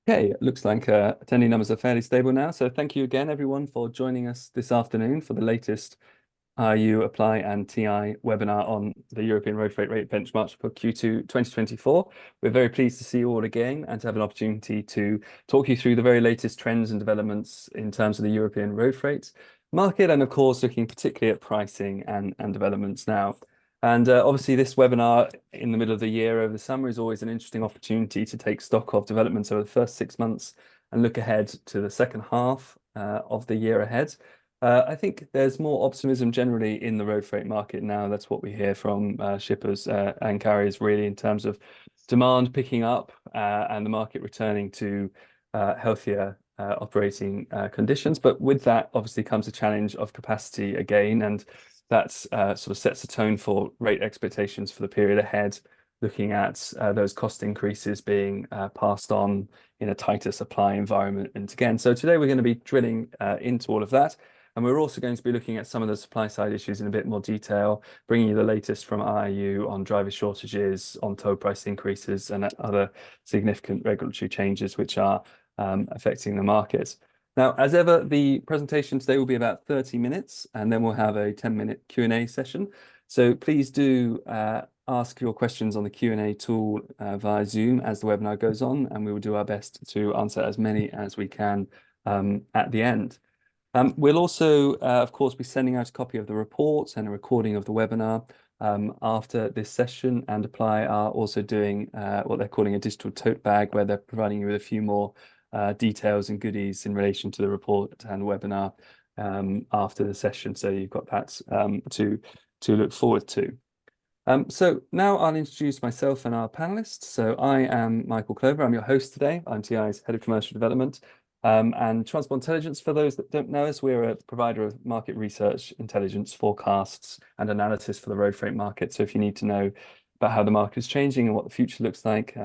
Okay, it looks like attending numbers are fairly stable now. So thank you again, everyone, for joining us this afternoon for the latest RU Apply and TI webinar on the European Road Freight Rate Benchmark for Q2 2024. We're very pleased to see you all again and to have an opportunity to talk you through the very latest trends and developments in terms of the European road freight market, and of course, looking particularly at pricing and developments now. And obviously, this webinar in the middle of the year over the summer is always an interesting opportunity to take stock of developments over the first 6 months and look ahead to the second half of the year ahead. I think there's more optimism generally in the road freight market now. That's what we hear from shippers and carriers, really, in terms of demand picking up and the market returning to healthier operating conditions. But with that, obviously, comes a challenge of capacity again, and that sort of sets the tone for rate expectations for the period ahead, looking at those cost increases being passed on in a tighter supply environment. And again, so today we're going to be drilling into all of that. And we're also going to be looking at some of the supply side issues in a bit more detail, bringing you the latest from IRU on driver shortages, on tow price increases, and other significant regulatory changes which are affecting the market. Now, as ever, the presentation today will be about 30 minutes, and then we'll have a 10-minute Q&A session. So please do ask your questions on the Q&A tool via Zoom as the webinar goes on, and we will do our best to answer as many as we can at the end. We'll also, of course, be sending out a copy of the report and a recording of the webinar after this session, and Apply are also doing what they're calling a digital tote bag, where they're providing you with a few more details and goodies in relation to the report and webinar after the session. So you've got that to look forward to. So now I'll introduce myself and our panelists. So I am Michael Clover. I'm your host today. I'm TI's Head of Commercial Development. And Transport Intelligence, for those that don't know us, we're a provider of market research, intelligence, forecasts, and analysis for the road freight market. So if you need to know about how the market is changing and what the future looks like,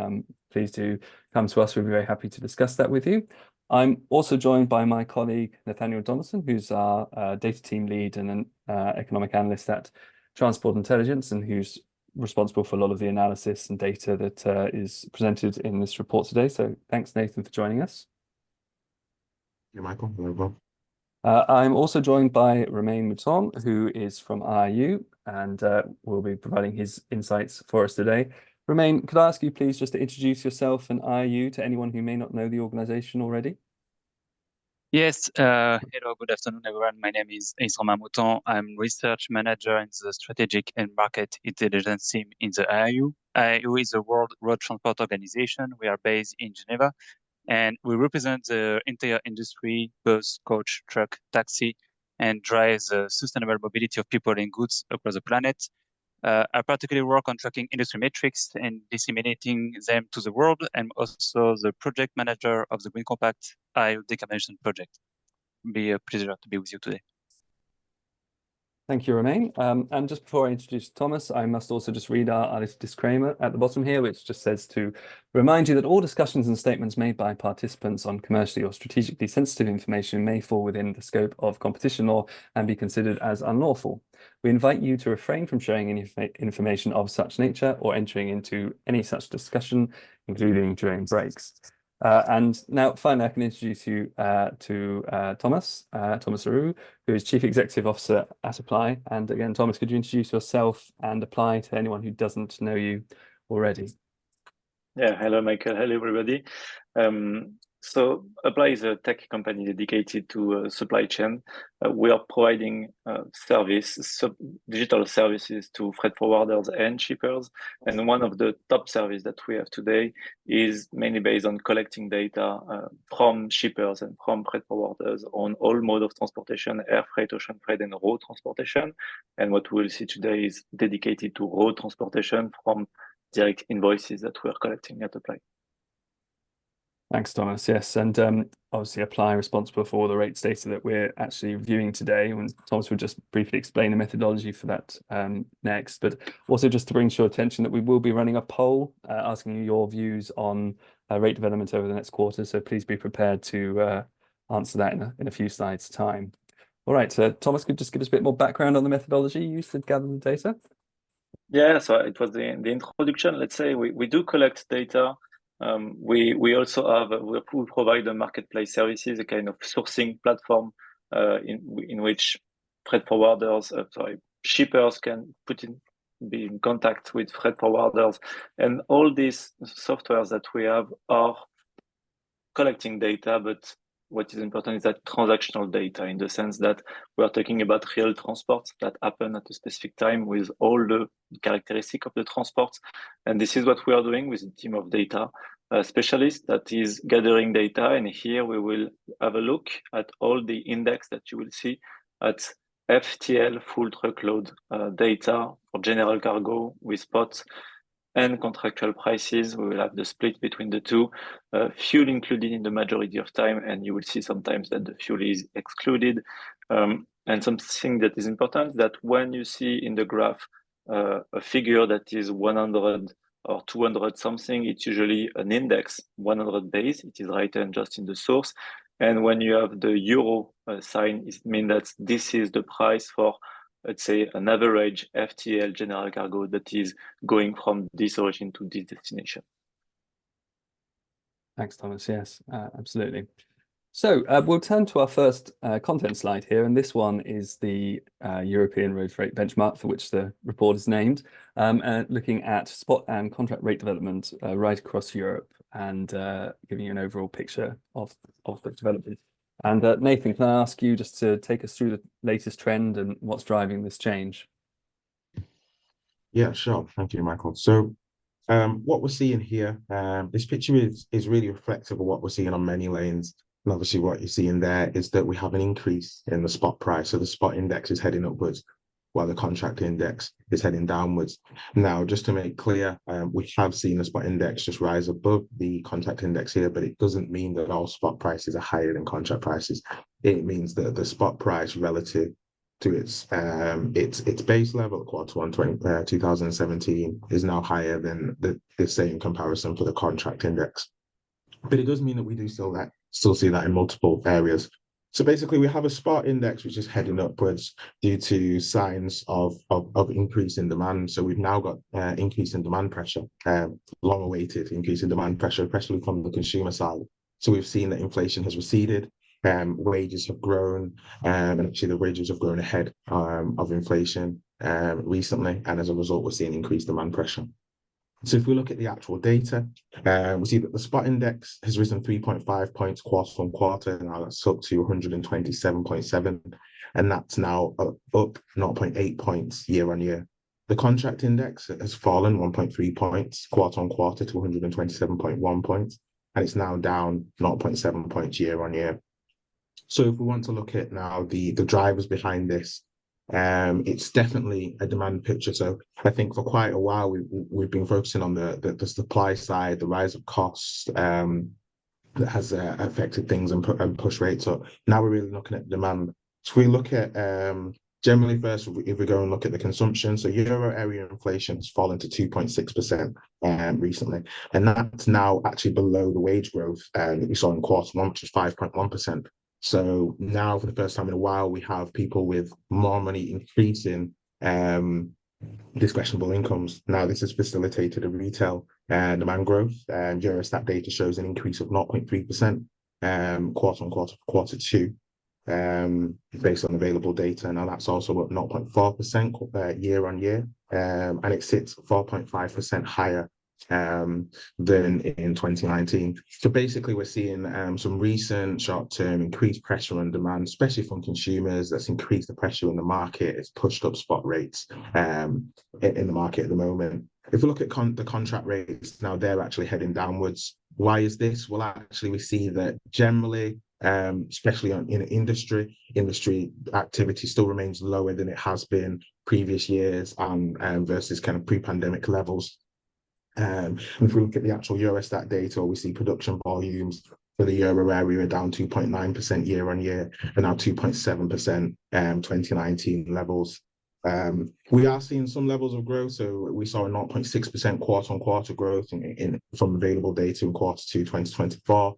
please do come to us. We'll be very happy to discuss that with you. I'm also joined by my colleague, Nathaniel Donaldson, who's our data team lead and an economic analyst at Transport Intelligence, and who's responsible for a lot of the analysis and data that is presented in this report today. So thanks, Nathan, for joining us. Yeah, Michael, welcome. I'm also joined by Romain Mouton, who is from IRU, and will be providing his insights for us today. Romain, could I ask you please just to introduce yourself and IRU to anyone who may not know the organization already? Yes, hello, good afternoon, everyone. My name is Romain Mouton. I'm research manager in the strategic and market intelligence team in the IRU. IRU is a World Road Transport Organization. We are based in Geneva, and we represent the entire industry, bus, coach, truck, taxi, and drive the sustainable mobility of people and goods across the planet. I particularly work on tracking industry metrics and disseminating them to the world. I'm also the project manager of the Green Compact IO Decarbonization Project. It'll be a pleasure to be with you today. Thank you, Romain. And just before I introduce Thomas, I must also just read our disclaimer at the bottom here, which just says to remind you that all discussions and statements made by participants on commercially or strategically sensitive information may fall within the scope of competition law and be considered as unlawful. We invite you to refrain from sharing any information of such nature or entering into any such discussion, including during breaks. And now, finally, I can introduce you to Thomas Leroux, who is Chief Executive Officer at Apply. And again, Thomas, could you introduce yourself and Apply to anyone who doesn't know you already? Yeah, hello, Michael. Hello, everybody. So Apply is a tech company dedicated to supply chain. We are providing digital services to freight forwarders and shippers. And one of the top services that we have today is mainly based on collecting data from shippers and from freight forwarders on all modes of transportation: air freight, ocean freight, and road transportation. And what we'll see today is dedicated to road transportation from direct invoices that we're collecting at Apply. Thanks, Thomas. Yes, and obviously Apply responsible for all the rates data that we're actually reviewing today. And Thomas will just briefly explain the methodology for that next. But also just to bring to your attention that we will be running a poll asking you your views on rate development over the next quarter. So please be prepared to answer that in a few slides' time. All right, Thomas, could you just give us a bit more background on the methodology you used to gather the data? Yeah, so it was the introduction. Let's say we do collect data We also have we provide a marketplace services, a kind of sourcing platform in which freight forwarders, shippers can be in contact with freight forwarders, and all these softwares that we have are collecting data, but what is important is that transactional data, in the sense that we are talking about real transports that happen at a specific time with all the characteristics of the transports. And this is what we are doing with a team of data specialists that is gathering data. And here we will have a look at all the index that you will see at FTL, full truckload data for general cargo with spots and contractual prices. We will have the split between the two, fuel included in the majority of time, and you will see sometimes that the fuel is excluded. And something that is important, that when you see in the graph a figure that is 100 or 200 something, it's usually an index, 100 base, it is written just in the source. And when you have the euro sign, it means that this is the price for, let's say, an average FTL general cargo that is going from this origin to this destination. Thanks, Thomas. Yes, absolutely. So we'll turn to our first content slide here, and this one is the European road freight benchmark, for which the report is named, looking at spot and contract rate development right across Europe, and giving you an overall picture of the development. And Nathan, can I ask you just to take us through the latest trend and what's driving this change? Yeah, sure. Thank you, Michael. So what we're seeing here, this picture is really reflective of what we're seeing on many lanes. And obviously what you're seeing there is that we have an increase in the spot price. So the spot index is heading upwards while the contract index is heading downwards. Now, just to make clear, we have seen the spot index just rise above the contract index here, but it doesn't mean that all spot prices are higher than contract prices. It means that the spot price relative to its base level, Q1 2017, is now higher than the same comparison for the contract index. But it does mean that we do still see that in multiple areas. So basically, we have a spot index which is heading upwards due to signs of increase in demand. So we've now got increase in demand pressure, long-awaited increase in demand pressure, especially from the consumer side. So we've seen that inflation has receded, wages have grown, and actually the wages have grown ahead of inflation recently, and as a result, we're seeing increased demand pressure. So if we look at the actual data, we see that the spot index has risen 3.5 points quarter on quarter. Now that's up to 127.7, and that's now up 0.8 points year on year. The contract index has fallen 1.3 points quarter on quarter to 127.1 points, and it's now down 0.7 points year on year. So if we want to look at now the drivers behind this, it's definitely a demand picture. So I think for quite a while we've been focusing on the supply side, the rise of costs that has affected things and push rates up. Now we're really looking at demand. So we look at generally first, if we go and look at the consumption, so euro area inflation has fallen to 2.6% recently, and that's now actually below the wage growth that we saw in Q1, which was 5.1%. So now, for the first time in a while, we have people with more money increasing discretionable incomes. Now, this has facilitated a retail demand growth, and Eurostat data shows an increase of 0.3% quarter on quarter for Q2, based on available data. Now, that's also up 0.4% year on year, and it sits 4.5% higher than in 2019. So basically, we're seeing some recent short-term increased pressure on demand, especially from consumers. That's increased the pressure in the market. It's pushed up spot rates in the market at the moment. If we look at the contract rates, now they're actually heading downwards. Why is this? Well, actually, we see that generally, especially in industry activity still remains lower than it has been previous years and versus kind of pre-pandemic levels. And if we look at the actual Eurostat data, we see production volumes for the euro area are down 2.9% year on year, and now 2.7% 2019 levels. We are seeing some levels of growth. So we saw a 0.6% quarter on quarter growth from available data in Q2 2024.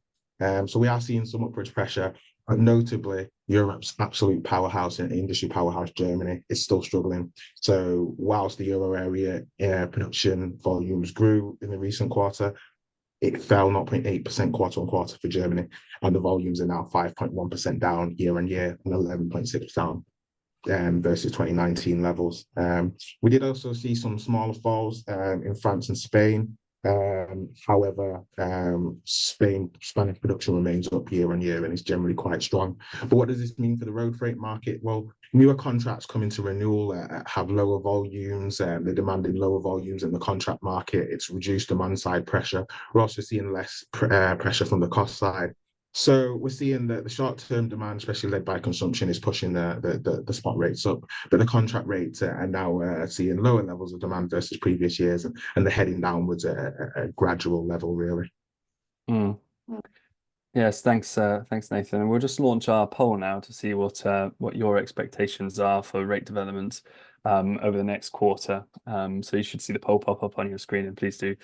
So we are seeing some upward pressure, but notably Europe's absolute powerhouse and industry powerhouse, Germany, is still struggling. So whilst the euro area production volumes grew in the recent quarter, it fell 0.8% quarter on quarter for Germany, and the volumes are now 5.1% down year on year and 11.6% down versus 2019 levels. We did also see some smaller falls in France and Spain. However, Spanish production remains up year on year and is generally quite strong. But what does this mean for the road freight market? Well, newer contracts coming to renewal have lower volumes. They're demanding lower volumes in the contract market. It's reduced demand side pressure. We're also seeing less pressure from the cost side. So we're seeing that the short-term demand, especially led by consumption, is pushing the spot rates up, but the contract rates are now seeing lower levels of demand versus previous years, and they're heading downwards at a gradual level, really. Mm. Yes, thanks, Nathan. And we'll just launch our poll now to see what your expectations are for rate development over the next quarter. So you should see the poll pop up on your screen, and please do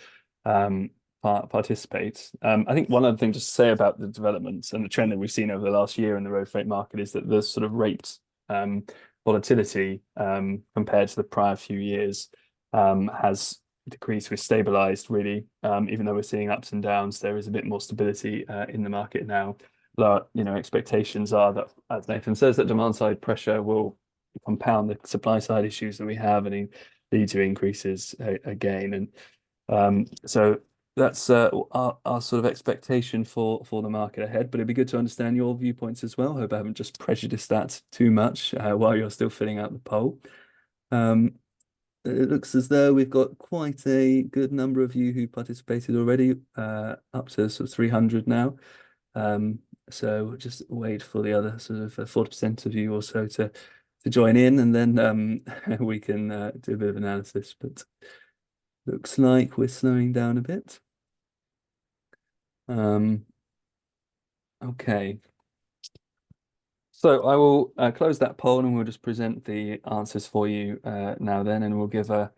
participate. I think one other thing just to say about the developments and the trend that we've seen over the last year in the road freight market is that the sort of rate volatility compared to the prior few years has decreased. We're stabilized really, even though we're seeing ups and downs. There is a bit more stability in the market now. But, expectations are that, as Nathan says, that demand side pressure will compound the supply side issues that we have and lead to increases again. And so that's our sort of expectation for the market ahead, but it'd be good to understand your viewpoints as well. I hope I haven't just prejudiced that too much while you're still filling out the poll. It looks as though we've got quite a good number of you who participated already, up to sort of 300 now. So just wait for the other sort of 40% of you or so to join in, and then we can do a bit of analysis. But looks like we're slowing down a bit. Okay. So I will close that poll, and we'll just present the answers for you now then, and we'll give a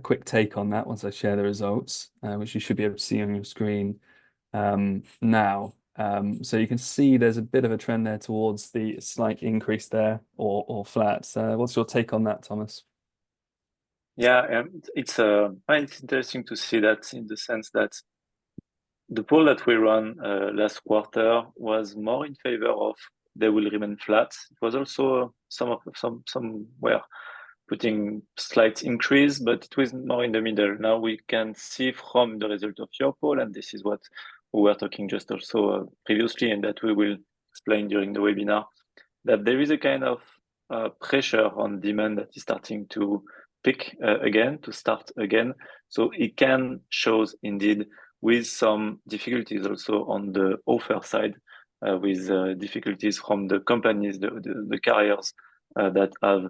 quick take on that once I share the results, which you should be able to see on your screen now. So you can see there's a bit of a trend there towards the slight increase there, or flat. What's your take on that, Thomas? Yeah, it's interesting to see that, in the sense that the poll that we ran last quarter was more in favor of they will remain flat. It was also some were putting slight increase, but it was more in the middle. Now we can see from the result of your poll, and this is what we were talking just also previously, and that we will explain during the webinar, that there is a kind of pressure on demand that is starting to pick again, to start again. So it can shows indeed with some difficulties also on the offer side, with difficulties from the companies, the carriers that have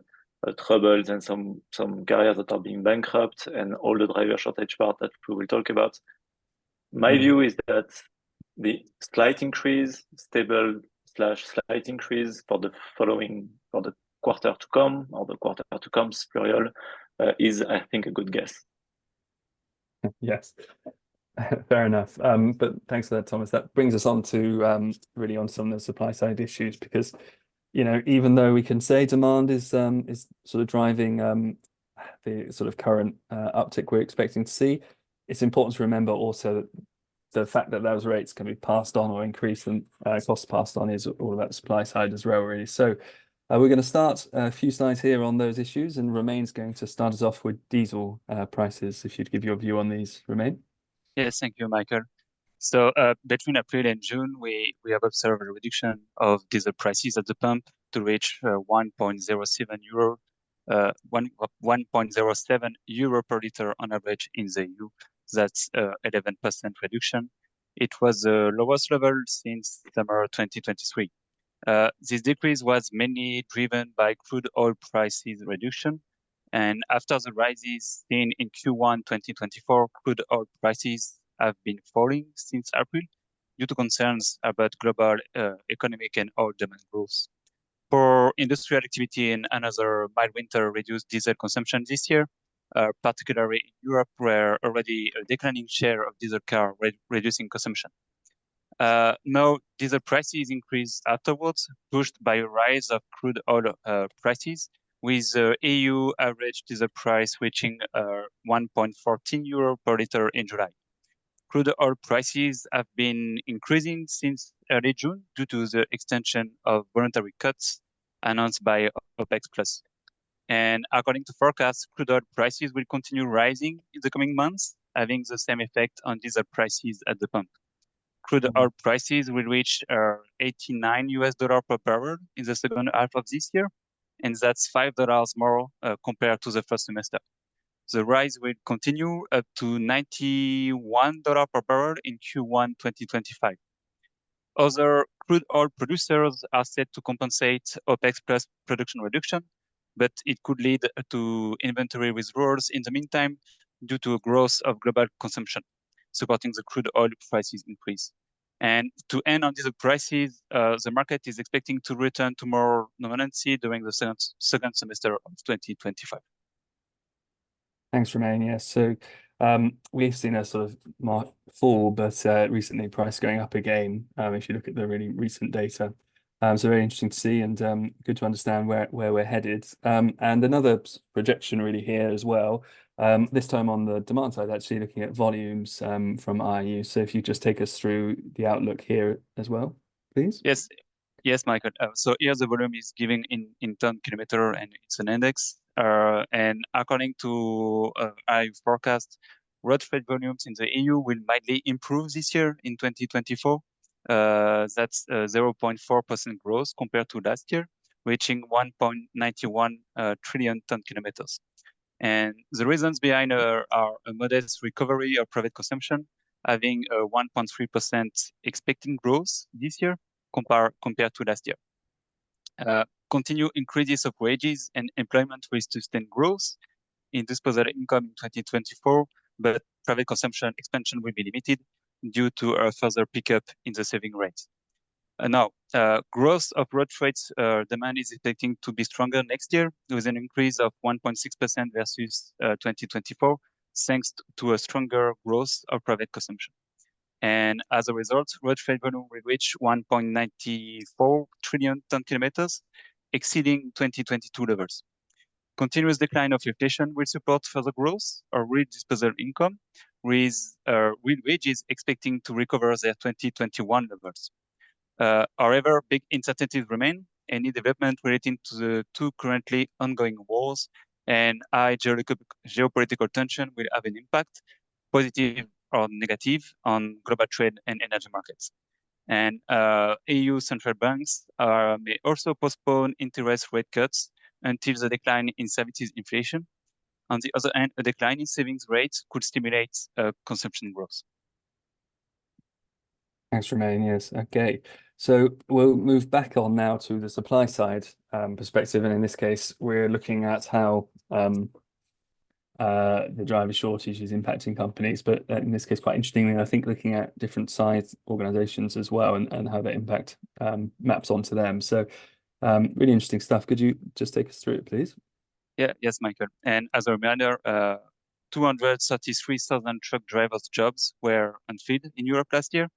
troubles, and some carriers that are being bankrupt, and all the driver shortage part that we will talk about. My view is that the slight increase, stable / slight increase for the quarter to come, or the quarter to come, plural, is, I think, a good guess. Yes. Fair enough. But thanks for that, Thomas. That brings us on to really on some of the supply side issues, because even though we can say demand is sort of driving the sort of current uptick we're expecting to see, it's important to remember also that the fact that those rates can be passed on or increased and costs passed on is all about the supply side as well, really. So we're going to start a few slides here on those issues, and Romain's going to start us off with diesel prices. If you'd give your view on these, Romain. Yes, thank you, Michael. So between April and June, we have observed a reduction of diesel prices at the pump to reach 1.07 euro, 1.07 euro per liter on average in the EU. That's 11% reduction. It was the lowest level since summer 2023. This decrease was mainly driven by crude oil prices reduction. And after the rises seen in Q1 2024, crude oil prices have been falling since April due to concerns about global economic and oil demand growth. For industrial activity and another mild winter reduced diesel consumption this year, particularly in Europe, where already a declining share of diesel car reducing consumption. Now, diesel prices increased afterwards, pushed by a rise of crude oil prices, with the EU average diesel price reaching 1.14 euro per liter in July. crude oil prices have been increasing since early June due to the extension of voluntary cuts announced by OPEC+. And according to forecasts, crude oil prices will continue rising in the coming months, having the same effect on diesel prices at the pump. Crude oil prices will reach $89 per barrel in the second half of this year, and that's $5 more compared to the first semester. The rise will continue up to $91 per barrel in Q1 2025. Other crude oil producers are set to compensate OPEC plus production reduction, but it could lead to inventory withdrawals in the meantime due to a growth of global consumption, supporting the crude oil prices increase. And to end on these prices, the market is expecting to return to more normalcy during the second semester of 2025. Thanks, Romain. Yes, so we've seen a sort of fall, but recently price going up again. If you look at the really recent data, so very interesting to see and good to understand where we're headed. And another projection really here as well. This time on the demand side, actually looking at volumes from IU. So if you just take us through the outlook here as well, please. Yes, Michael. So here the volume is given in ton kilometer, and it's an index. And according to IU forecast, road freight volumes in the EU will mildly improve this year in 2024. That's 0.4% growth compared to last year, reaching 1.91 trillion ton kilometers. And the reasons behind are a modest recovery of private consumption, having a 1.3% expecting growth this year compared to last year. Continue increases of wages and employment will sustain growth in disposable income in 2024, but private consumption expansion will be limited due to a further pickup in the saving rate. Now, growth of road freight demand is expecting to be stronger next year, with an increase of 1.6% versus 2024, thanks to a stronger growth of private consumption. And as a result, road freight volume will reach 1.94 trillion ton kilometers, exceeding 2022 levels. Continuous decline of inflation will support further growth of real disposable income, with real wages expecting to recover their 2021 levels. However, big uncertainties remain. Any development relating to the two currently ongoing wars and high geopolitical tension will have an impact, positive or negative, on global trade and energy markets. And EU central banks may also postpone interest rate cuts until the decline in services inflation. On the other hand, a decline in savings rates could stimulate consumption growth. Thanks, Romain. Yes, okay. So we'll move back on now to the supply side perspective, and in this case, we're looking at how the driver shortage is impacting companies, but in this case, quite interestingly, I think looking at different size organizations as well and how that impact maps onto them. So really interesting stuff. Could you just take us through it, please? Yes, Michael. And as a reminder, 233,000 truck drivers' jobs were unfilled in Europe last year.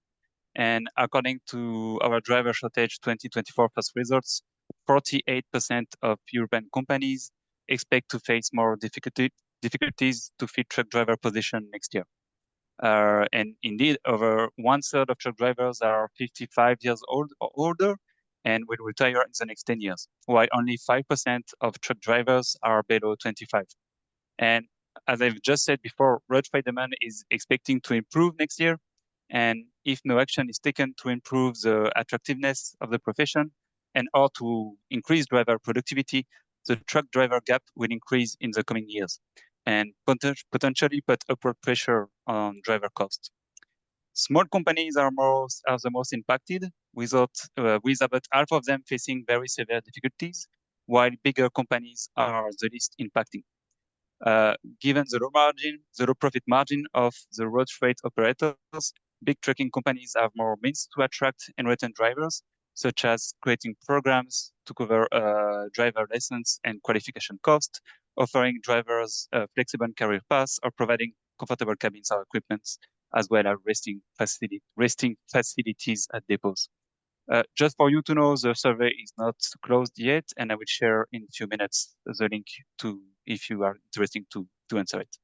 And according to our driver shortage 2024 first results, 48% of European companies expect to face more difficulties to fill truck driver position next year. And indeed, over 1/3 of truck drivers are 55 years old or older and will retire in the next 10 years, while only 5% of truck drivers are below 25. And as I've just said before, road freight demand is expecting to improve next year. And if no action is taken to improve the attractiveness of the profession and or to increase driver productivity, the truck driver gap will increase in the coming years and potentially put upward pressure on driver costs. Small companies are the most impacted, with about half of them facing very severe difficulties, while bigger companies are the least impacting. Given the low profit margin of the road freight operators, big trucking companies have more means to attract and retain drivers, such as creating programs to cover driver lessons and qualification costs, offering drivers flexible career paths, or providing comfortable cabins or equipment, as well as resting facilities at depots. Just for you to know, the survey is not closed yet, and I will share in a few minutes the link to if you are interested to answer it.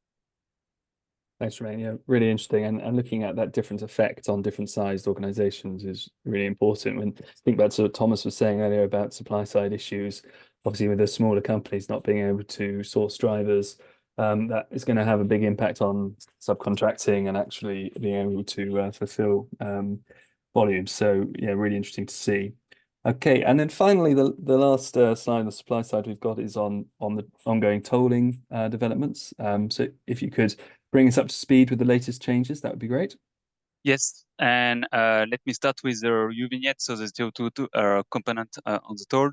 Thanks, Romain. Yeah, really interesting. And looking at that different effect on different sized organizations is really important. When I think back to what Thomas was saying earlier about supply side issues, obviously with the smaller companies not being able to source drivers, that is going to have a big impact on subcontracting and actually being able to fulfill volumes. So yeah, really interesting to see. Okay, and then finally, the last slide, the supply side we've got is on the ongoing tolling developments. So if you could bring us up to speed with the latest changes, that would be great. Yes, and let me start with the Eurovignette, so the CO2 component on the toll.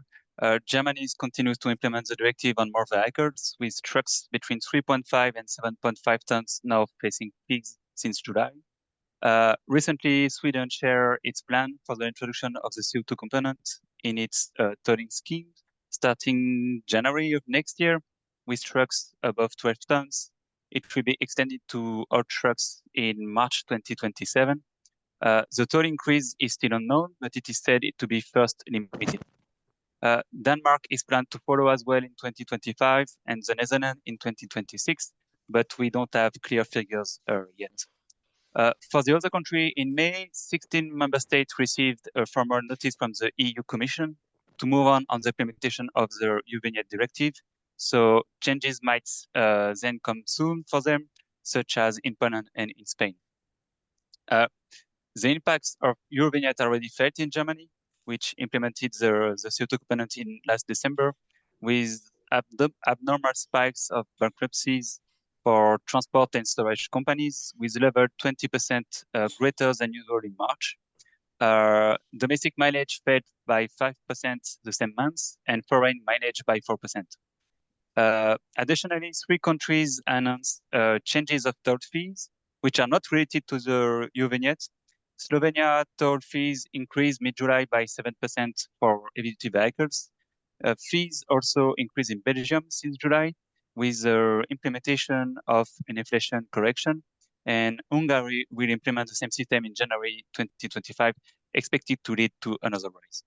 Germany continues to implement the directive on more vehicles, with trucks between 3.5 and 7.5 tons now facing fees since July. Recently, Sweden shared its plan for the introduction of the CO2 component in its tolling scheme, starting January of next year, with trucks above 12 tons. It will be extended to all trucks in March 2027. The toll increase is still unknown, but it is said to be first limited. Denmark is planned to follow as well in 2025 and the Netherlands in 2026, but we don't have clear figures yet. For the other country, in May, 16 member states received a formal notice from the EU Commission to move on the implementation of the Eurovignette directive. So changes might then come soon for them, such as in Poland and in Spain. The impacts of Eurovignette are already felt in Germany, which implemented the CO2 component in last December, with abnormal spikes of bankruptcies for transport and storage companies, with level 20% greater than usual in March. Domestic mileage fell by 5% the same month, and foreign mileage by 4%. Additionally, 3 countries announced changes of toll fees, which are not related to the Eurovignette. Slovenia toll fees increased mid-July by 7% for heavy-duty vehicles. Fees also increased in Belgium since July, with the implementation of an inflation correction. And Hungary will implement the same system in January 2025, expected to lead to another rise.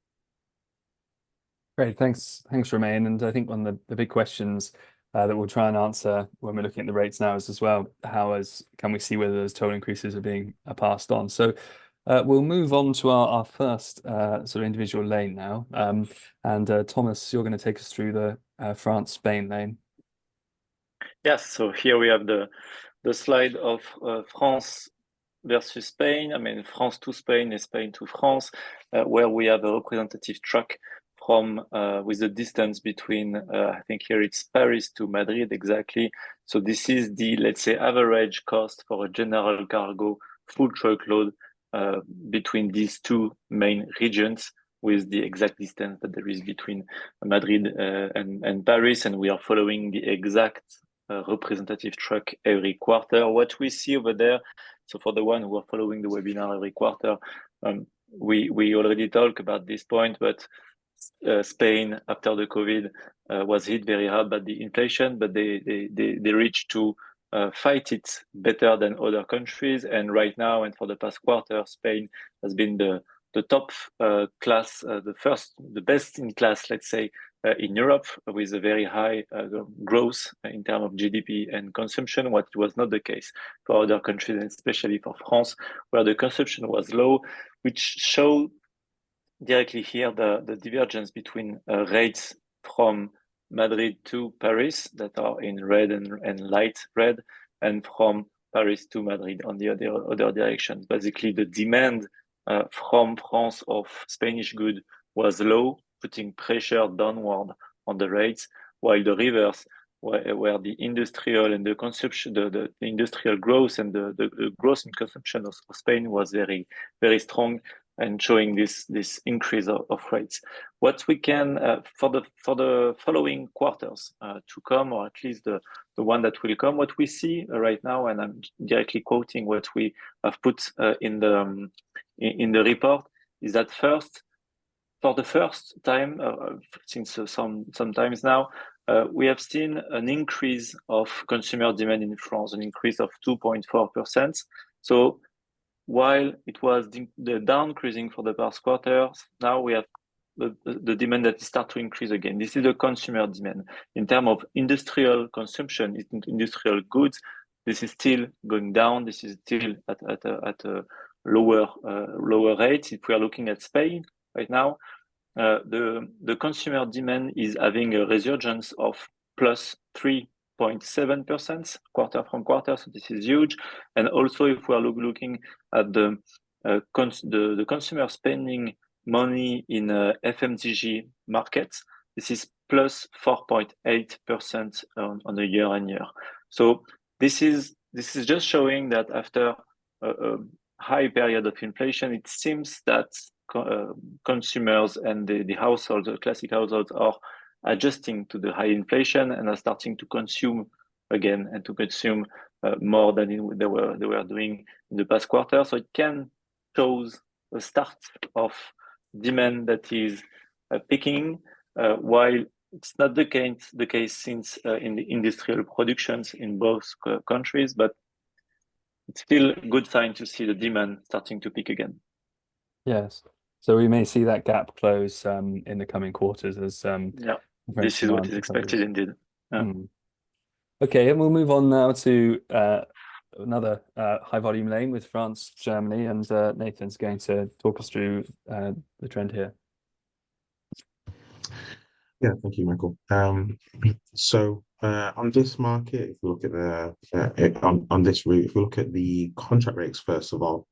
Great, thanks, Romain. And I think one of the big questions that we'll try and answer when we're looking at the rates now is as well, can we see whether those toll increases are being passed on? So we'll move on to our first sort of individual lane now. And Thomas, you're going to take us through the France-Spain lane. Yes, so here we have the slide of France versus Spain. I mean, France to Spain and Spain to France, where we have a representative truck from with the distance between, I think here it's Paris to Madrid exactly. So this is the, let's say, average cost for a general cargo full truckload between these two main regions, with the exact distance that there is between Madrid and Paris. And we are following the exact representative truck every quarter. What we see over there, so for the one who are following the webinar every quarter, we already talked about this point, but Spain after the COVID was hit very hard by the inflation, but they reached to fight it better than other countries. And right now, and for the past quarter, Spain has been the top class, the best in class, let's say, in Europe, with a very high growth in terms of GDP and consumption, what was not the case for other countries, and especially for France, where the consumption was low, which show directly here the divergence between rates from Madrid to Paris that are in red and light red, and from Paris to Madrid on the other direction. Basically, the demand from France of Spanish good was low, putting pressure downward on the rates, while the reverse, where the industrial and the consumption, the industrial growth and the growth in consumption of Spain was very, very strong, and showing this increase of rates. What we can for the following quarters to come, or at least the one that will come, what we see right now, and I'm directly quoting what we have put in the report, is that for the first time since some times now, we have seen an increase of consumer demand in France, an increase of 2.4%. So while it was the decreasing for the past quarters, now we have the demand that start to increase again. This is the consumer demand. In terms of industrial consumption, industrial goods, this is still going down. This is still at a lower rate. If we are looking at Spain right now, the consumer demand is having a resurgence of plus 3.7% quarter from quarter. So this is huge. And also, if we are looking at the consumer spending money in FMCG markets, this is plus 4.8% on a year on year. So this is just showing that after a high period of inflation, it seems that consumers and the households, the classic households, are adjusting to the high inflation and are starting to consume again and to consume more than they were doing in the past quarter. So it can shows a start of demand that is picking, while it's not the case since in the industrial productions in both countries, but it's still a good sign to see the demand starting to pick again. Yes. So we may see that gap close in the coming quarters as this is what is expected indeed. Okay, and we'll move on now to another high volume lane with France, Germany, and Nathan's going to talk us through the trend here. Yeah, thank you, Michael. So on this market, if we look at on this route, if we look at the contract rates first of all,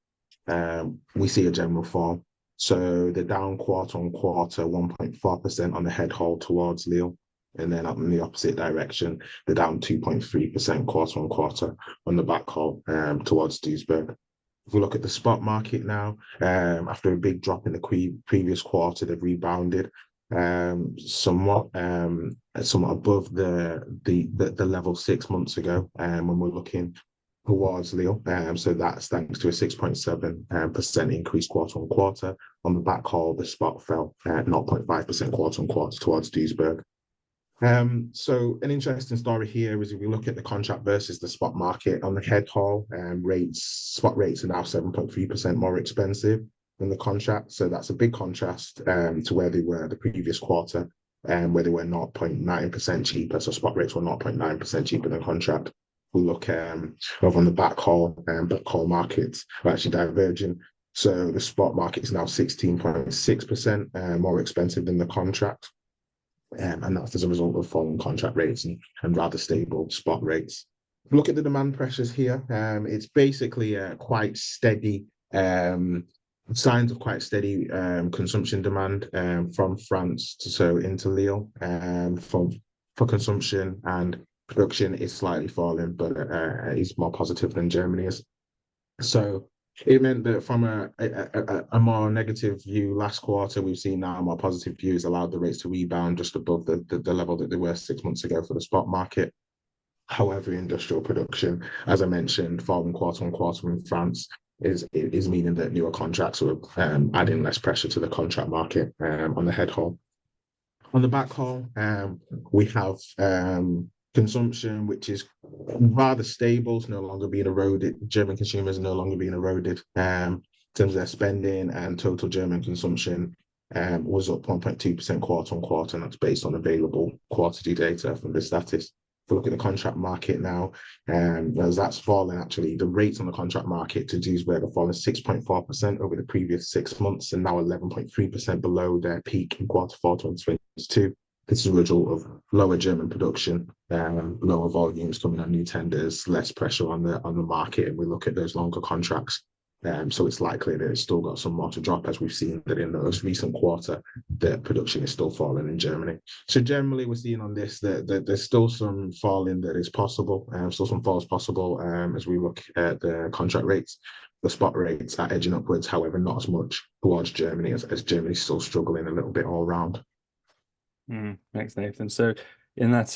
we see a general fall. So they're down quarter on quarter, 1.4% on the head haul towards Lille, and then up in the opposite direction, they're down 2.3% quarter on quarter on the back haul towards Duisburg. If we look at the spot market now, after a big drop in the previous quarter, they've rebounded somewhat above the level 6 months ago when we're looking towards Lille. So that's thanks to a 6.7% increase quarter on quarter. On the back haul, the spot fell 0.5% quarter on quarter towards Duisburg. So an interesting story here is if we look at the contract versus the spot market on the head haul, spot rates are now 7.3% more expensive than the contract. So that's a big contrast to where they were the previous quarter, where they were 0.9% cheaper. So spot rates were 0.9% cheaper than contract. We look over on the back haul markets are actually diverging. So the spot market is now 16.6% more expensive than the contract. And that's as a result of falling contract rates and rather stable spot rates. Look at the demand pressures here. It's basically quite steady, signs of quite steady consumption demand from France into Lille for consumption, and production is slightly falling, but is more positive than Germany is. So it meant that from a more negative view last quarter, we've seen now a more positive view has allowed the rates to rebound just above the level that they were 6 months ago for the spot market. However, industrial production, as I mentioned, falling quarter on quarter in France is meaning that newer contracts are adding less pressure to the contract market on the head haul. On the back haul, we have consumption, which is rather stable, it's no longer being eroded. German consumers are no longer being eroded in terms of their spending, and total German consumption was up 1.2% quarter on quarter, and that's based on available quarterly data from the Statista. If we look at the contract market now, as that's fallen, actually, the rates on the contract market to Duisburg have fallen 6.4% over the previous 6 months, and now 11.3% below their peak in quarter 4 2022. This is a result of lower German production, lower volumes coming on new tenders, less pressure on the market, and we look at those longer contracts. So it's likely that it's still got some more to drop, as we've seen that in the most recent quarter, the production is still falling in Germany. So generally, we're seeing on this that there's still some falling that is possible, still some falls possible as we look at the contract rates. The spot rates are edging upwards, however, not as much towards Germany as Germany's still struggling a little bit all round. Thanks, Nathan. So in that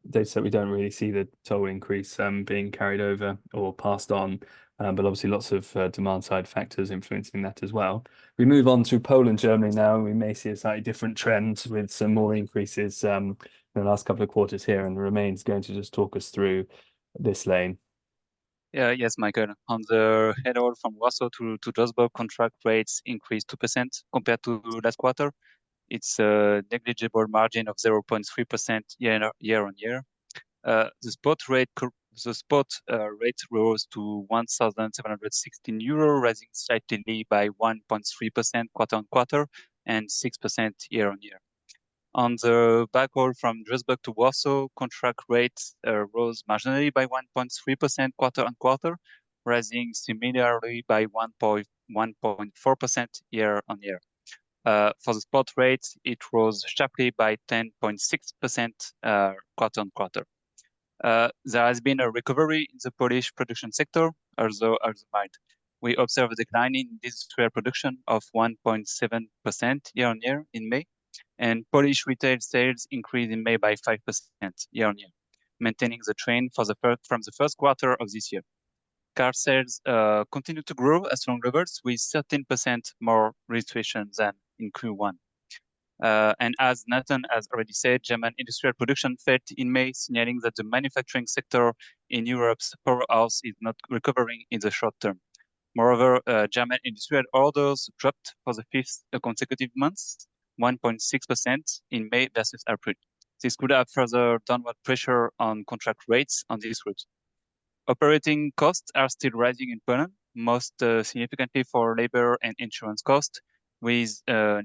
data set, we don't really see the toll increase being carried over or passed on, but obviously lots of demand side factors influencing that as well. We move on to Poland, Germany now, and we may see a slightly different trend with some more increases in the last couple of quarters here, and Romain's going to just talk us through this lane. Yes, Michael. On the head haul from Warsaw to Duisburg, contract rates increased 2% compared to last quarter. It's a negligible margin of 0.3% year on year. The spot rate the spot rate rose to 1,716 euro, rising slightly by 1.3% quarter on quarter and 6% year on year. On the backhaul from Duisburg to Warsaw, contract rates rose marginally by 1.3% quarter on quarter, rising similarly by 1.4% year on year. For the spot rate, it rose sharply by 10.6% quarter on quarter. There has been a recovery in the Polish production sector, although mild. We observed a decline in industrial production of 1.7% year on year in May, and Polish retail sales increased in May by 5% year on year, maintaining the trend from the first quarter of this year. Car sales continue to grow at strong levels with 13% more registrations than in Q1. And as Nathan has already said, German industrial production fell in May, signaling that the manufacturing sector in Europe's powerhouse is not recovering in the short term. Moreover, German industrial orders dropped for the fifth consecutive month, 1.6% in May versus April. This could have further downward pressure on contract rates on this route. Operating costs are still rising in Poland, most significantly for labor and insurance costs, with an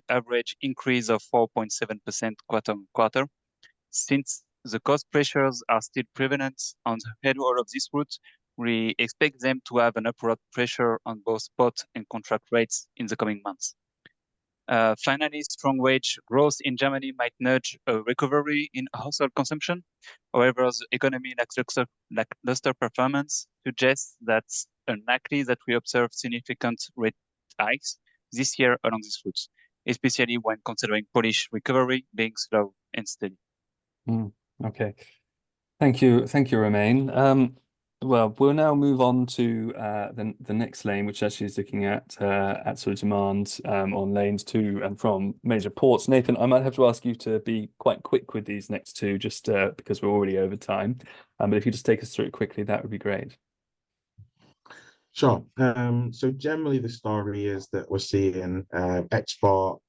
average increase of 4.7% quarter on quarter. Since the cost pressures are still prevalent on the headwall of this route, we expect them to have an upward pressure on both spot and contract rates in the coming months. Finally, strong wage growth in Germany might nudge a recovery in household consumption. However, the economy lackluster performance suggests that it's unlikely that we observe significant rate hikes this year along these routes, especially when considering Polish recovery being slow and steady. Okay, thank you, Romain. Well, we'll now move on to the next lane, which actually is looking at sort of demand on lanes to and from major ports. Nathan, I might have to ask you to be quite quick with these next two, just because we're already over time. But if you just take us through it quickly, that would be great. Sure. So generally, the story is that we're seeing export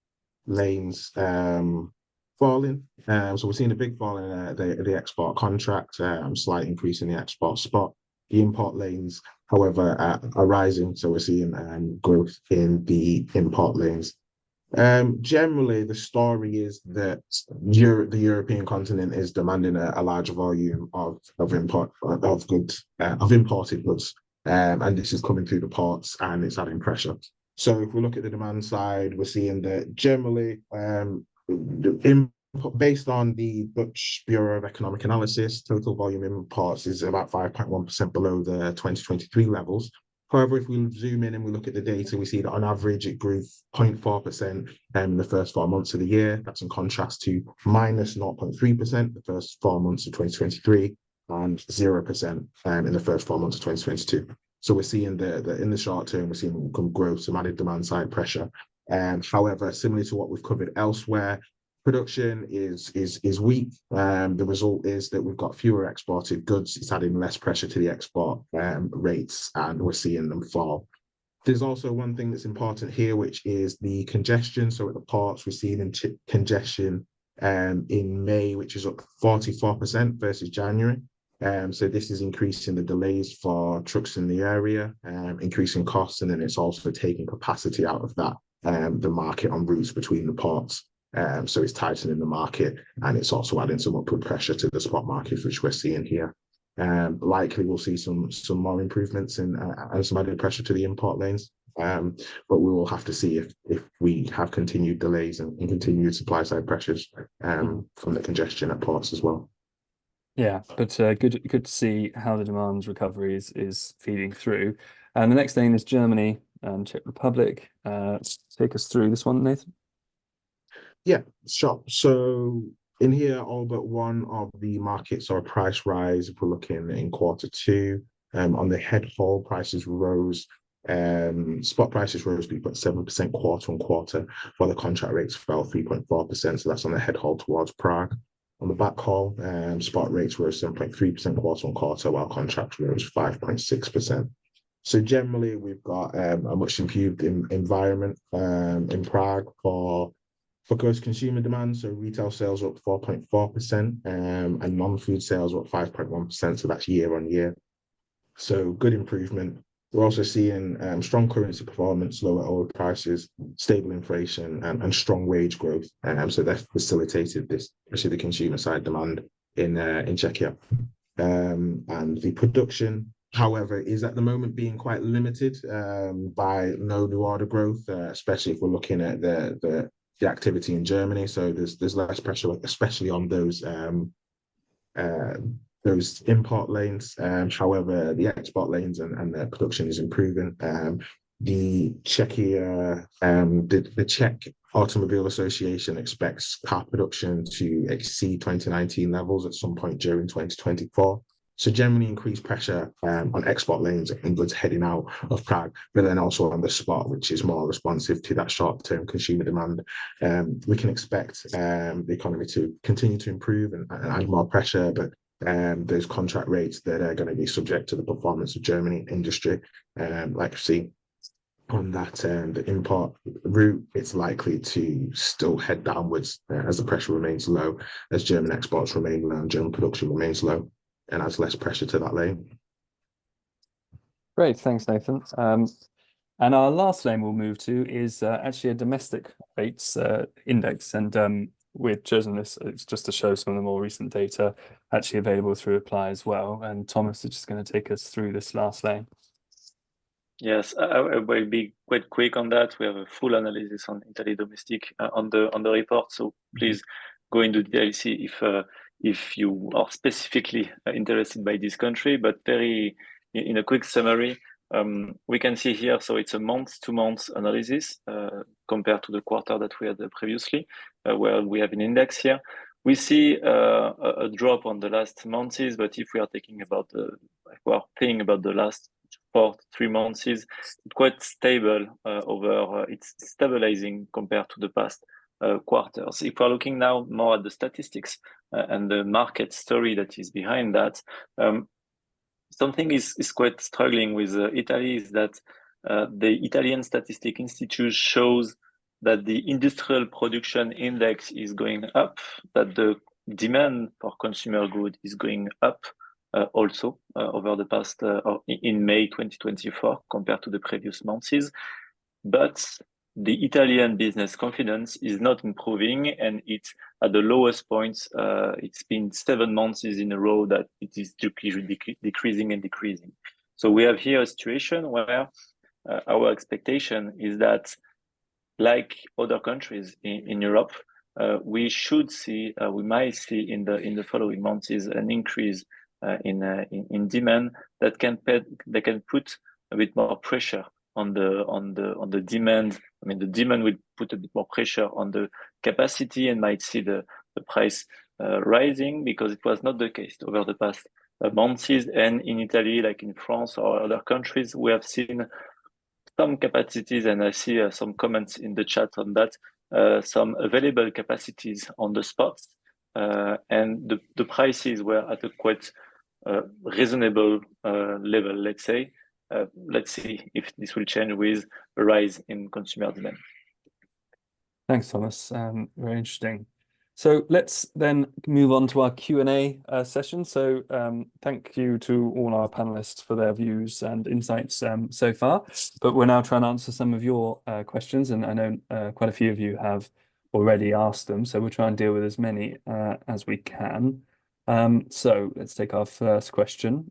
lanes falling. So we're seeing a big fall in the export contract, slight increase in the export spot. The import lanes, however, are rising. So we're seeing growth in the import lanes. Generally, the story is that the European continent is demanding a larger volume of imported goods, and this is coming through the ports and it's adding pressure. So if we look at the demand side, we're seeing that generally, based on the Dutch Bureau of Economic Analysis, total volume imports is about 5.1% below the 2023 levels. However, if we zoom in and we look at the data, we see that on average it grew 0.4% in the first 4 months of the year. That's in contrast to minus 0.3% the first 4 months of 2023 and 0% in the first 4 months of 2022. So we're seeing that in the short term, we're seeing growth, some added demand side pressure. However, similarly to what we've covered elsewhere, production is weak. The result is that we've got fewer exported goods. It's adding less pressure to the export rates, and we're seeing them fall. There's also one thing that's important here, which is the congestion. So at the ports, we're seeing congestion in May, which is up 44% versus January. So this is increasing the delays for trucks in the area, increasing costs, and then it's also taking capacity out of that, the market on routes between the ports. So it's tightening the market, and it's also adding some upward pressure to the spot market, which we're seeing here. Likely we'll see some more improvements and some added pressure to the import lanes. But we will have to see if we have continued delays and continued supply side pressures from the congestion at ports as well. Yeah, but good to see how the demand recovery is feeding through. And the next lane is Germany and Czech Republic. Take us through this one, Nathan. Yeah, sure. So in here, all but one of the markets saw a price rise. If we're looking in Q2, on the head haul, prices rose. Spot prices rose 3.7% quarter on quarter, while the contract rates fell 3.4%. So that's on the head haul towards Prague. On the back haul, spot rates rose 7.3% quarter on quarter, while contract rose 5.6%. So generally, we've got a much improved environment in Prague for For gross consumer demand, so retail sales are up 4.4%, and non-food sales are up 5.1%. So that's year on year. So good improvement. We're also seeing strong currency performance, lower oil prices, stable inflation, and strong wage growth. So that's facilitated this, especially the consumer side demand in Czechia. And the production, however, is at the moment being quite limited by no new order growth, especially if we're looking at the activity in Germany. So there's less pressure, especially on those import lanes. However, the export lanes and the production is improving. The Czechia, the Czech Automobile Association expects car production to exceed 2019 levels at some point during 2024. So generally increased pressure on export lanes and goods heading out of Prague, but then also on the spot, which is more responsive to that short-term consumer demand. We can expect the economy to continue to improve and add more pressure, but those contract rates that are going to be subject to the performance of Germany industry, like we see on that the import route, it's likely to still head downwards as the pressure remains low, as German exports remain low and German production remains low, and adds less pressure to that lane. Great, thanks, Nathan. And our last lane we'll move to is actually a domestic rates index, and we've chosen this just to show some of the more recent data actually available through Apply as well. And Thomas is just going to take us through this last lane. Yes, I will be quite quick on that. We have a full analysis on Italy domestic on the report, so please go into detail, see if you are specifically interested by this country. But very in a quick summary, we can see here, so it's a month-to-month analysis compared to the quarter that we had previously, where we have an index here. We see a drop on the last months, but if we are thinking about the last 3 months, it's quite stable it's stabilizing compared to the past quarters. If we're looking now more at the statistics and the market story that is behind that, something is quite struggling with Italy is that the Italian Statistic Institute shows that the industrial production index is going up, that the demand for consumer goods is going up also over the past in May 2024 compared to the previous months. But the Italian business confidence is not improving, and it's at the lowest points. It's been 7 months in a row that it is decreasing and decreasing. So we have here a situation where our expectation is that, like other countries in Europe, we might see in the following months an increase in demand that can put a bit more pressure on the demand. I mean, the demand will put a bit more pressure on the capacity and might see the price rising, because it was not the case over the past months. And in Italy, like in France or other countries, we have seen some capacities, and I see some comments in the chat on that, some available capacities on the spots, and the prices were at a quite reasonable level, let's say. Let's see if this will change with a rise in consumer demand. Thanks, Thomas. Very interesting. So let's then move on to our Q&A session. So thank you to all our panelists for their views and insights so far. But we're now trying to answer some of your questions, and I know quite a few of you have already asked them. So we'll try and deal with as many as we can. So let's take our first question.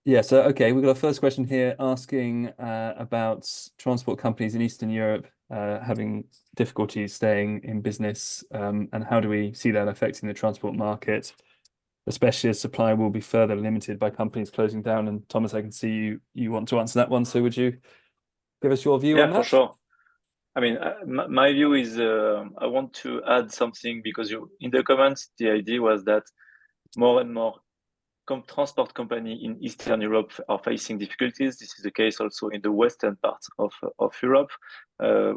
Yeah, so okay, we've got our first question here asking about transport companies in Eastern Europe having difficulties staying in business, and how do we see that affecting the transport market, especially as supply will be further limited by companies closing down. And Thomas, I can see you want to answer that one, so would you give us your view on that? Yeah, for sure. I mean, my view is I want to add something, because in the comments, the idea was that more and more transport companies in Eastern Europe are facing difficulties. This is the case also in the western part of Europe.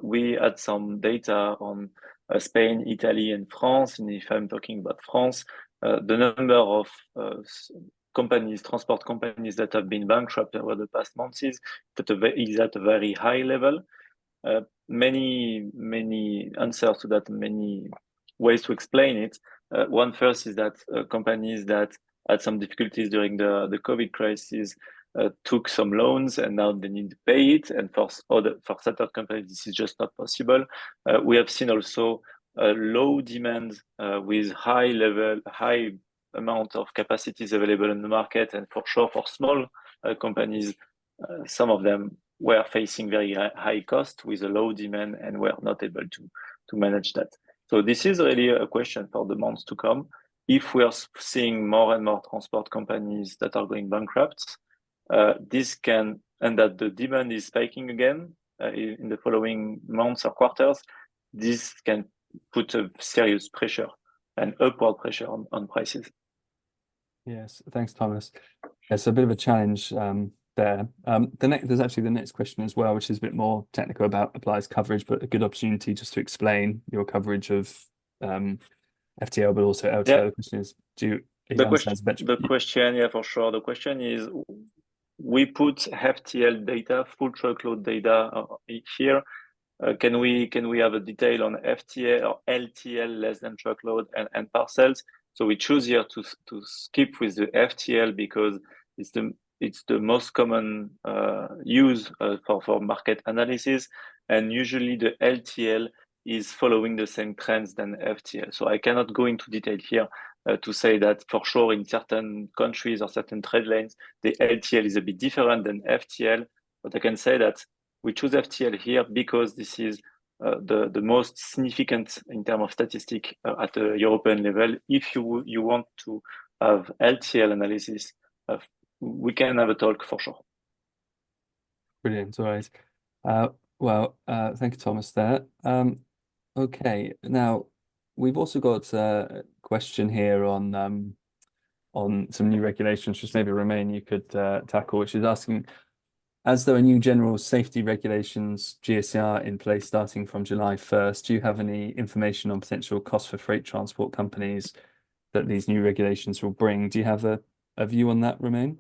We had some data on Spain, Italy, and France. And if I'm talking about France, the number of transport companies that have been bankrupt over the past months is at a very high level. many answers to that, many ways to explain it. One first is that companies that had some difficulties during the COVID crisis took some loans and now they need to pay it. And for certain companies, this is just not possible. We have seen also low demand with high amount of capacities available in the market. And for sure, for small companies, some of them were facing very high cost with a low demand and were not able to manage that. So this is really a question for the months to come. If we are seeing more and more transport companies that are going bankrupt, and that the demand is spiking again in the following months or quarters, this can put a serious pressure and upward pressure on prices. Yes, thanks, Thomas. It's a bit of a challenge there. There's actually the next question as well, which is a bit more technical about Apply's coverage, but a good opportunity just to explain your coverage of FTL, but also LTL. Yeah. The question is, the question, yeah, for sure. The question is, we put FTL data, full truckload data here. Can we have a detail on FTL or LTL, less than truckload, and parcels? So we choose here to skip with the FTL because it's the most common use for market analysis, and usually the LTL is following the same trends than FTL. So I cannot go into detail here to say that for sure in certain countries or certain trade lanes, the LTL is a bit different than FTL, but I can say that we choose FTL here because this is the most significant in terms of statistic at the European level. If you want to have LTL analysis, we can have a talk for sure. Brilliant. All right. Thank you, Thomas, there. Okay, now we've also got a question here on some new regulations, which maybe Romain you could tackle, which is asking, as there are new general safety regulations, GSR, in place starting from July 1st, do you have any information on potential costs for freight transport companies that these new regulations will bring? Do you have a view on that, Romain?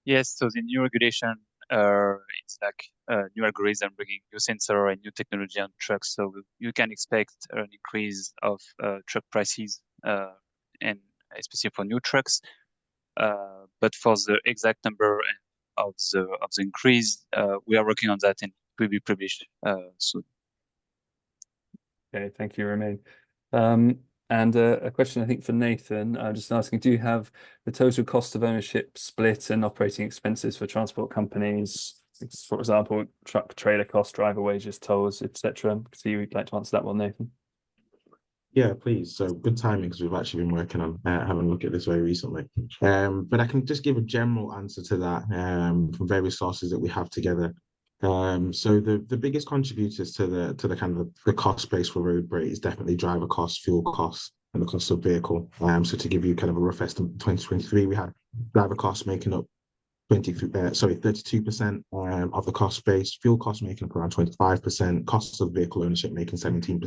Yes, so the new regulation, it's like new algorithm bringing new sensor and new technology on trucks. So you can expect an increase of truck prices, and especially for new trucks. But for the exact number of the increase, we are working on that and it will be published soon. Okay, thank you, Romain. And a question, I think, for Nathan, just asking, do you have the total cost of ownership split and operating expenses for transport companies, for example, truck, trailer cost, driver wages, tolls, etc.? So you'd like to answer that one, Nathan? Yeah, please. So good timing because we've actually been working on having a look at this very recently. But I can just give a general answer to that from various sources that we have together. So the biggest contributors to the kind of the cost base for road freight is definitely driver costs, fuel costs, and the cost of vehicle. So to give you kind of a rough estimate, 2023 we had driver costs making up 32% of the cost base, fuel costs making up around 25%, costs of vehicle ownership making 17%.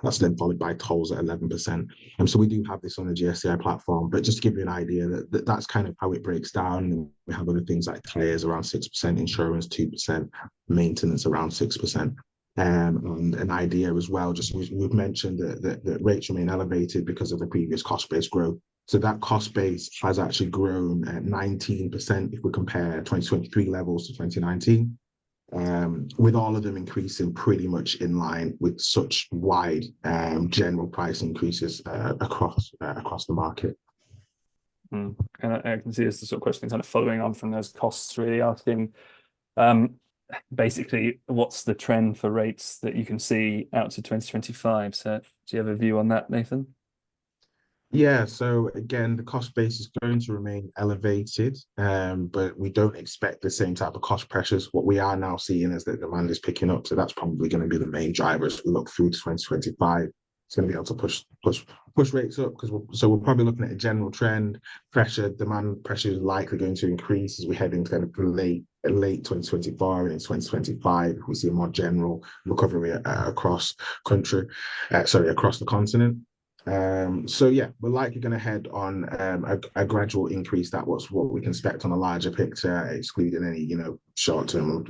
That's then followed by tolls at 11%. So we do have this on the GSCI platform, but just to give you an idea that's kind of how it breaks down. We have other things like tires around 6%, insurance 2%, maintenance around 6%. And an idea as well, just we've mentioned that rates remain elevated because of the previous cost-based growth. So that cost base has actually grown at 19% if we compare 2023 levels to 2019. With all of them increasing pretty much in line with such wide general price increases across the market. And I can see this the sort of question kind of following on from those costs, really asking basically what's the trend for rates that you can see out to 2025. So do you have a view on that, Nathan? Yeah, so again, the cost base is going to remain elevated, but we don't expect the same type of cost pressures. What we are now seeing is that demand is picking up, so that's probably going to be the main driver as we look through to 2025. It's going to be able to push rates up because we're probably looking at a general trend. Demand pressure is likely going to increase as we head into kind of late 2024 and in 2025. We see a more general recovery across the continent. So yeah, we're likely going to head on a gradual increase. That was what we can expect on a larger picture, excluding any short-term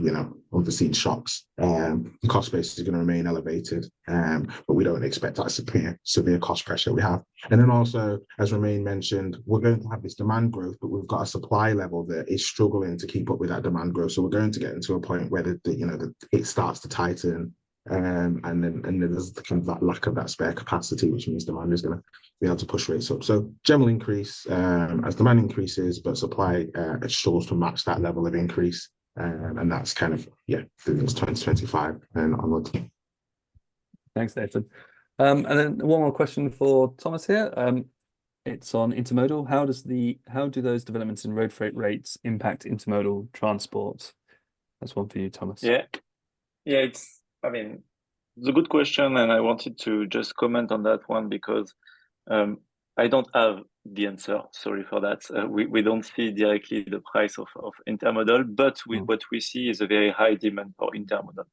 unforeseen shocks. The cost base is going to remain elevated, but we don't expect that severe cost pressure we have. And then also, as Romain mentioned, we're going to have this demand growth, but we've got a supply level that is struggling to keep up with that demand growth. So we're going to get into a point where it starts to tighten. And then there's the kind of that lack of that spare capacity, which means demand is going to be able to push rates up. So general increase as demand increases, but supply struggles to match that level of increase. And that's kind of, through 2025 and onwards. Thanks, Nathan. And then one more question for Thomas here. It's on intermodal. How do those developments in road freight rates impact intermodal transport? That's one for you, Thomas. Yeah, it's a good question, and I wanted to just comment on that one because I don't have the answer. Sorry for that. We don't see directly the price of intermodal, but what we see is a very high demand for intermodal.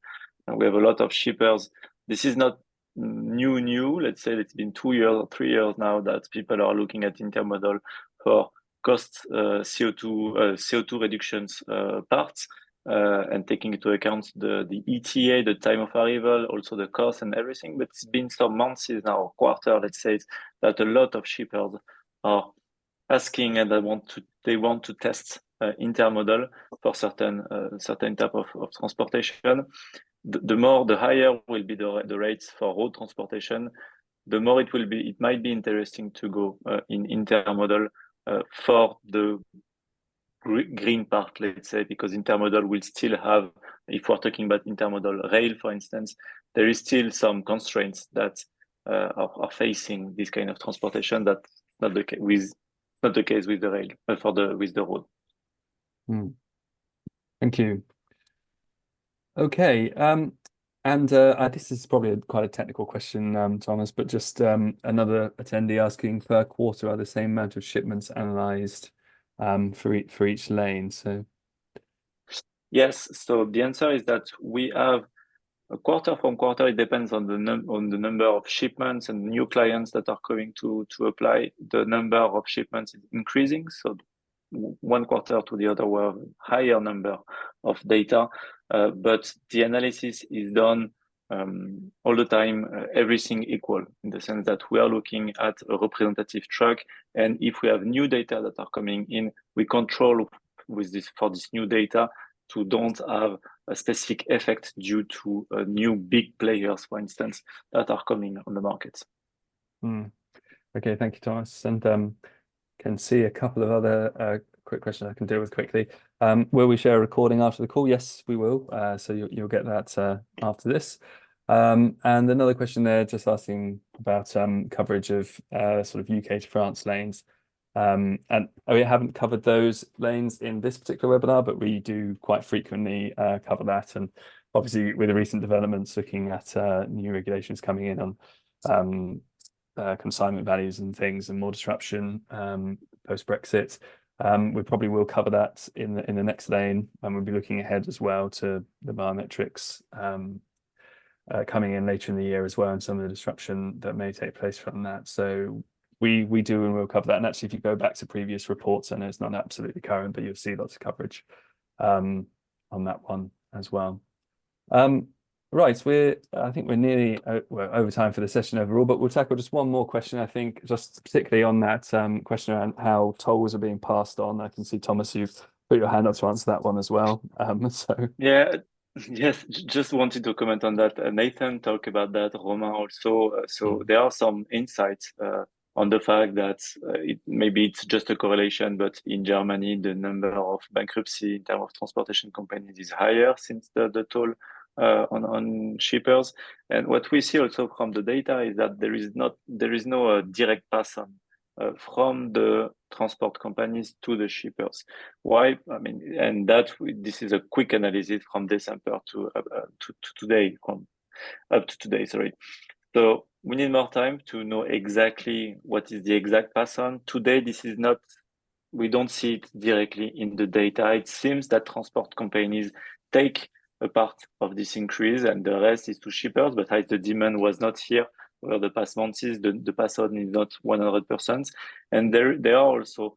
And we have a lot of shippers. This is not new. Let's say it's been 2 years or 3 years now that people are looking at intermodal for cost CO2 reductions parts. And taking into account the ETA, the time of arrival, also the cost and everything. But it's been some months now, quarter, let's say, that a lot of shippers are asking and they want to test intermodal for certain type of transportation. The higher will be the rates for road transportation, the more it might be interesting to go in intermodal for the green part, let's say, because intermodal will still have, if we're talking about intermodal rail, for instance, there is still some constraints that are facing this kind of transportation. That's not the case with the rail, with the road. Thank you. Okay, and this is probably quite a technical question, Thomas, but just another attendee asking, per quarter are the same amount of shipments analyzed for each lane? So yes, so the answer is that we have a quarter from quarter. It depends on the number of shipments and new clients that are going to apply. The number of shipments is increasing, so one quarter to the other we have higher number of data, but the analysis is done all the time, everything equal, in the sense that we are looking at a representative truck, and if we have new data that are coming in, we control for this new data to don't have a specific effect due to new big players, for instance, that are coming on the market. Okay, thank you, Thomas. And can see a couple of other quick questions I can deal with quickly. Will we share a recording after the call? Yes, we will. So you'll get that after this. And another question there, just asking about coverage of sort of UK to France lanes. And we haven't covered those lanes in this particular webinar, but we do quite frequently cover that. And obviously, with the recent developments, looking at new regulations coming in on consignment values and things, and more disruption post-Brexit, we probably will cover that in the next lane, and we'll be looking ahead as well to the biometrics coming in later in the year as well, and some of the disruption that may take place from that. So we do and we'll cover that. And actually, if you go back to previous reports, I know it's not absolutely current, but you'll see lots of coverage on that one as well. Right, I think we're nearly over time for the session overall, but we'll tackle just one more question, I think, just particularly on that question around how tolls are being passed on. I can see, Thomas, you've put your hand up to answer that one as well. Yeah, yes, just wanted to comment on that. Nathan talked about that, Romain also. So there are some insights on the fact that maybe it's just a correlation, but in Germany, the number of bankruptcy in terms of transportation companies is higher since the toll on shippers. And what we see also from the data is that there is no direct pass on from the transport companies to the shippers. Why? I mean, and this is a quick analysis from December to today, up to today. Sorry. So we need more time to know exactly what is the exact pass on. Today, we don't see it directly in the data. It seems that transport companies take a part of this increase and the rest is to shippers, but as the demand was not here, over the past months. The pass on is not 100%. And there are also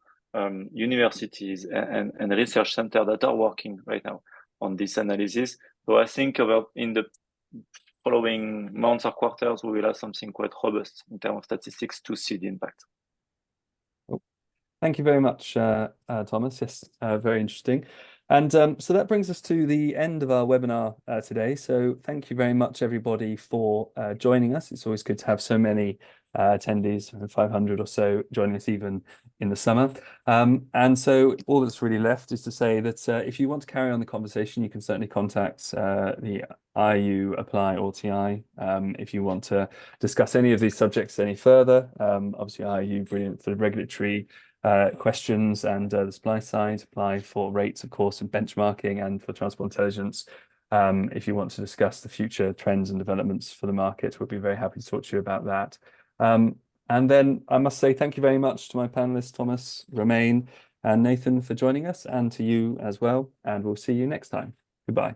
universities and research centers that are working right now on this analysis. So I think in the following months or quarters, we will have something quite robust in terms of statistics to see the impact. Thank you very much, Thomas. Yes, very interesting. And so that brings us to the end of our webinar today. So thank you very much, everybody, for joining us. It's always good to have so many attendees, 500 or so, joining us even in the summer. And so all that's really left is to say that if you want to carry on the conversation, you can certainly contact the IU Apply or TI if you want to discuss any of these subjects any further. Obviously, IU, brilliant for the regulatory questions, and the supply side, apply for rates, of course, and benchmarking, and for transport intelligence. If you want to discuss the future trends and developments for the market, we'll be very happy to talk to you about that. And then I must say thank you very much to my panelists, Thomas, Romain, and Nathan, for joining us, and to you as well. And we'll see you next time. Goodbye.